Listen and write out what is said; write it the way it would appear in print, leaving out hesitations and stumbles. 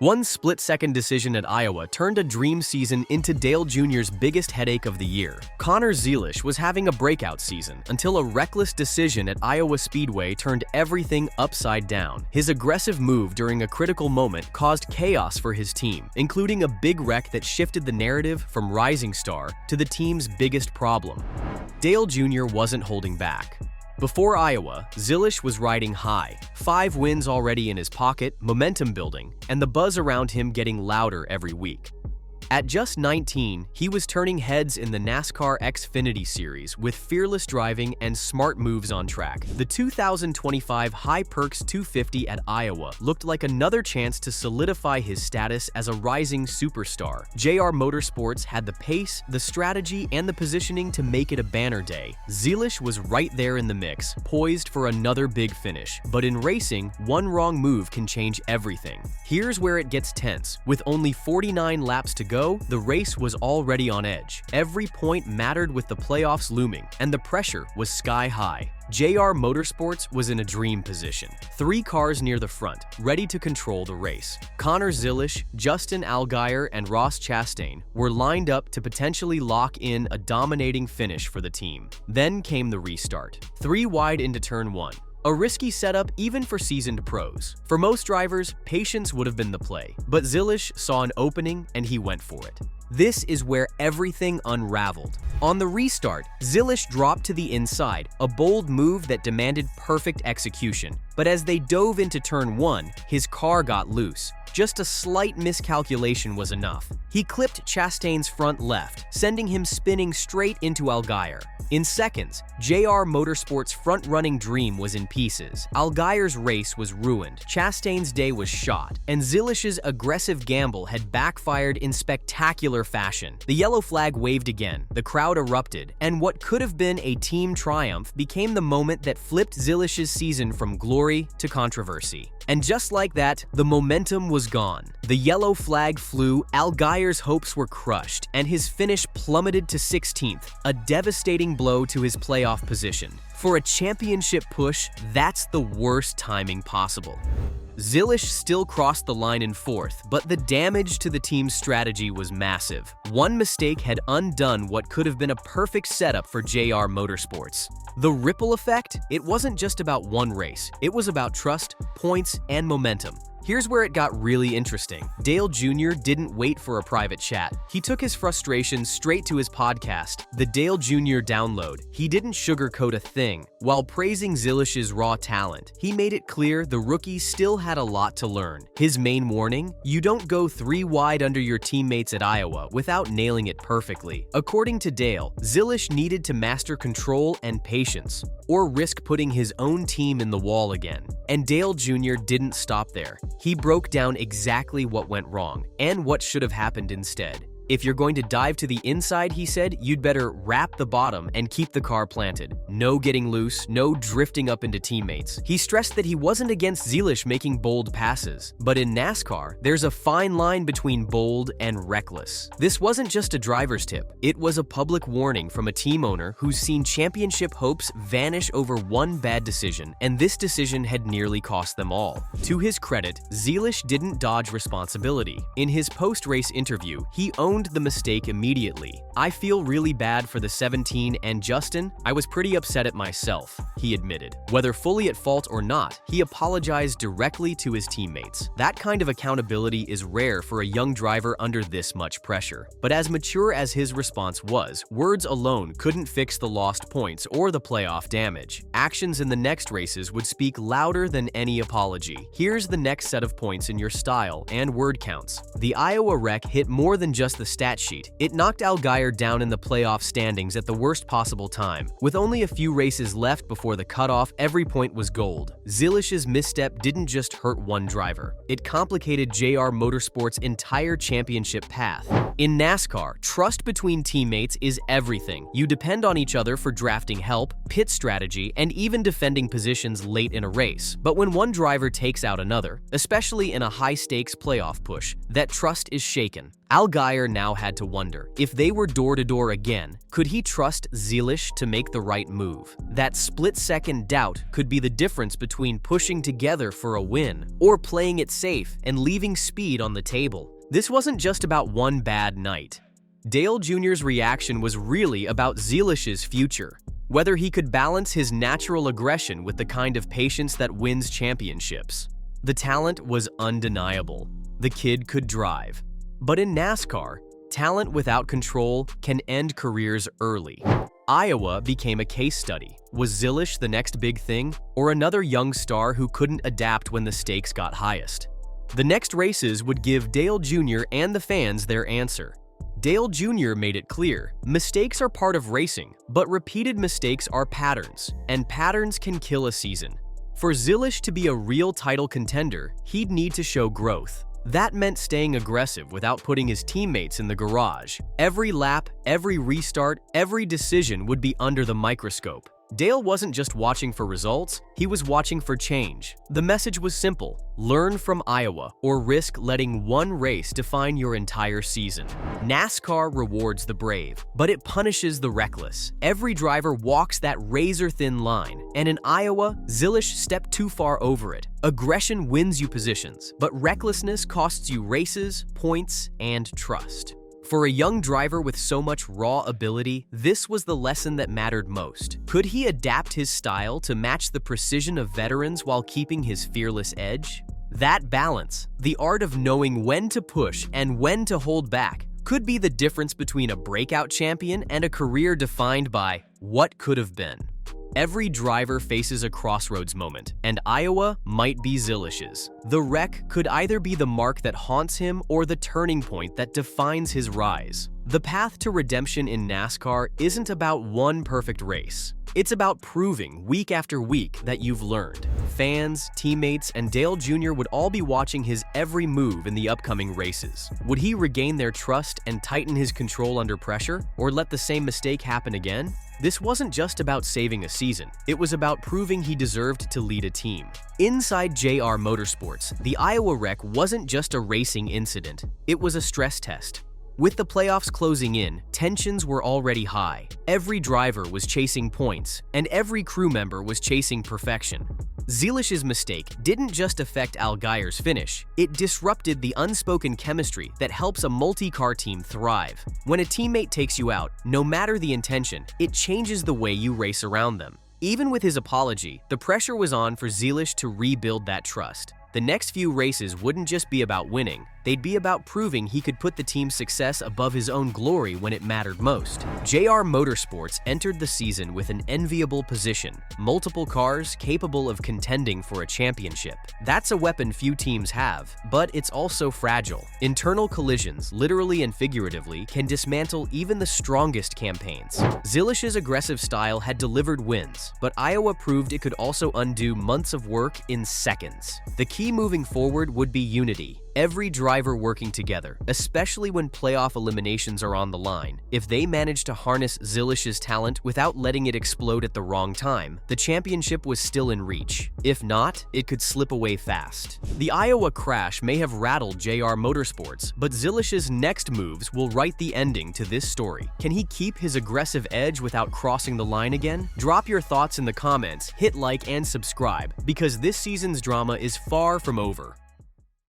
One split-second decision at Iowa turned a dream season into Dale Jr.'s biggest headache of the year. Conor Zilisch was having a breakout season until a reckless decision at Iowa Speedway turned everything upside down. His aggressive move during a critical moment caused chaos for his team, including a big wreck that shifted the narrative from rising star to the team's biggest problem. Dale Jr. wasn't holding back. Before Iowa, Zilisch was riding high, 5 wins already in his pocket, momentum building, and the buzz around him getting louder every week. At just 19, he was turning heads in the NASCAR Xfinity Series with fearless driving and smart moves on track. The 2025 High Perks 250 at Iowa looked like another chance to solidify his status as a rising superstar. JR Motorsports had the pace, the strategy, and the positioning to make it a banner day. Zilisch was right there in the mix, poised for another big finish. But in racing, one wrong move can change everything. Here's where it gets tense. With only 49 laps to go, the race was already on edge. Every point mattered with the playoffs looming, and the pressure was sky high. JR Motorsports was in a dream position. 3 cars near the front, ready to control the race. Conor Zilisch, Justin Allgaier, and Ross Chastain were lined up to potentially lock in a dominating finish for the team. Then came the restart. 3 wide into turn 1. A risky setup even for seasoned pros. For most drivers, patience would have been the play, but Zilisch saw an opening and he went for it. This is where everything unraveled. On the restart, Zilisch dropped to the inside, a bold move that demanded perfect execution. But as they dove into turn 1, his car got loose. Just a slight miscalculation was enough. He clipped Chastain's front left, sending him spinning straight into Allgaier. In seconds, JR Motorsports' front-running dream was in pieces. Allgaier's race was ruined, Chastain's day was shot, and Zilisch's aggressive gamble had backfired in spectacular fashion. The yellow flag waved again, the crowd erupted, and what could have been a team triumph became the moment that flipped Zilisch's season from glory to controversy. And just like that, the momentum was gone. The yellow flag flew, Allgaier's hopes were crushed, and his finish plummeted to 16th, a devastating blow to his playoff position. For a championship push, that's the worst timing possible. Zilisch still crossed the line in 4th, but the damage to the team's strategy was massive. One mistake had undone what could have been a perfect setup for JR Motorsports. The ripple effect? It wasn't just about one race. It was about trust, points, and momentum. Here's where it got really interesting. Dale Jr. didn't wait for a private chat. He took his frustrations straight to his podcast, The Dale Jr. Download. He didn't sugarcoat a thing. While praising Zilisch's raw talent, he made it clear the rookie still had a lot to learn. His main warning? You don't go 3 wide under your teammates at Iowa without nailing it perfectly. According to Dale, Zilisch needed to master control and patience, or risk putting his own team in the wall again. And Dale Jr. didn't stop there. He broke down exactly what went wrong and what should have happened instead. If you're going to dive to the inside, he said, you'd better wrap the bottom and keep the car planted. No getting loose, no drifting up into teammates. He stressed that he wasn't against Zilisch making bold passes, but in NASCAR, there's a fine line between bold and reckless. This wasn't just a driver's tip. It was a public warning from a team owner who's seen championship hopes vanish over one bad decision, and this decision had nearly cost them all. To his credit, Zilisch didn't dodge responsibility. In his post-race interview, he owned the mistake immediately. I feel really bad for the 17 and Justin. I was pretty upset at myself, he admitted. Whether fully at fault or not, he apologized directly to his teammates. That kind of accountability is rare for a young driver under this much pressure. But as mature as his response was, words alone couldn't fix the lost points or the playoff damage. Actions in the next races would speak louder than any apology. Here's the next set of points in your style and word counts. The Iowa wreck hit more than just the stat sheet. It knocked Allgaier down in the playoff standings at the worst possible time. With only a few races left before the cutoff, every point was gold. Zilisch's misstep didn't just hurt one driver. It complicated JR Motorsports' entire championship path. In NASCAR, trust between teammates is everything. You depend on each other for drafting help, pit strategy, and even defending positions late in a race. But when one driver takes out another, especially in a high-stakes playoff push, that trust is shaken. Allgaier now had to wonder, if they were door-to-door again, could he trust Zilisch to make the right move? That split-second doubt could be the difference between pushing together for a win or playing it safe and leaving speed on the table. This wasn't just about one bad night. Dale Jr.'s reaction was really about Zilisch's future, whether he could balance his natural aggression with the kind of patience that wins championships. The talent was undeniable. The kid could drive. But in NASCAR, talent without control can end careers early. Iowa became a case study. Was Zilisch the next big thing, or another young star who couldn't adapt when the stakes got highest? The next races would give Dale Jr. and the fans their answer. Dale Jr. made it clear, mistakes are part of racing, but repeated mistakes are patterns, and patterns can kill a season. For Zilisch to be a real title contender, he'd need to show growth. That meant staying aggressive without putting his teammates in the garage. Every lap, every restart, every decision would be under the microscope. Dale wasn't just watching for results, he was watching for change. The message was simple: learn from Iowa or risk letting one race define your entire season. NASCAR rewards the brave, but it punishes the reckless. Every driver walks that razor-thin line, and in Iowa, Zilisch stepped too far over it. Aggression wins you positions, but recklessness costs you races, points, and trust. For a young driver with so much raw ability, this was the lesson that mattered most. Could he adapt his style to match the precision of veterans while keeping his fearless edge? That balance, the art of knowing when to push and when to hold back, could be the difference between a breakout champion and a career defined by what could have been. Every driver faces a crossroads moment, and Iowa might be Zilisch's. The wreck could either be the mark that haunts him or the turning point that defines his rise. The path to redemption in NASCAR isn't about one perfect race. It's about proving week after week that you've learned. Fans, teammates, and Dale Jr. would all be watching his every move in the upcoming races. Would he regain their trust and tighten his control under pressure, or let the same mistake happen again? This wasn't just about saving a season, it was about proving he deserved to lead a team. Inside JR Motorsports, the Iowa wreck wasn't just a racing incident, it was a stress test. With the playoffs closing in, tensions were already high. Every driver was chasing points, and every crew member was chasing perfection. Zilisch's mistake didn't just affect Allgaier's finish, it disrupted the unspoken chemistry that helps a multi-car team thrive. When a teammate takes you out, no matter the intention, it changes the way you race around them. Even with his apology, the pressure was on for Zilisch to rebuild that trust. The next few races wouldn't just be about winning, they'd be about proving he could put the team's success above his own glory when it mattered most. JR Motorsports entered the season with an enviable position, multiple cars capable of contending for a championship. That's a weapon few teams have, but it's also fragile. Internal collisions, literally and figuratively, can dismantle even the strongest campaigns. Zilisch's aggressive style had delivered wins, but Iowa proved it could also undo months of work in seconds. The key moving forward would be unity. Every driver working together, especially when playoff eliminations are on the line. If they manage to harness Zilisch's talent without letting it explode at the wrong time, the championship was still in reach. If not, it could slip away fast. The Iowa crash may have rattled JR Motorsports, but Zilisch's next moves will write the ending to this story. Can he keep his aggressive edge without crossing the line again? Drop your thoughts in the comments, hit like and subscribe, because this season's drama is far from over.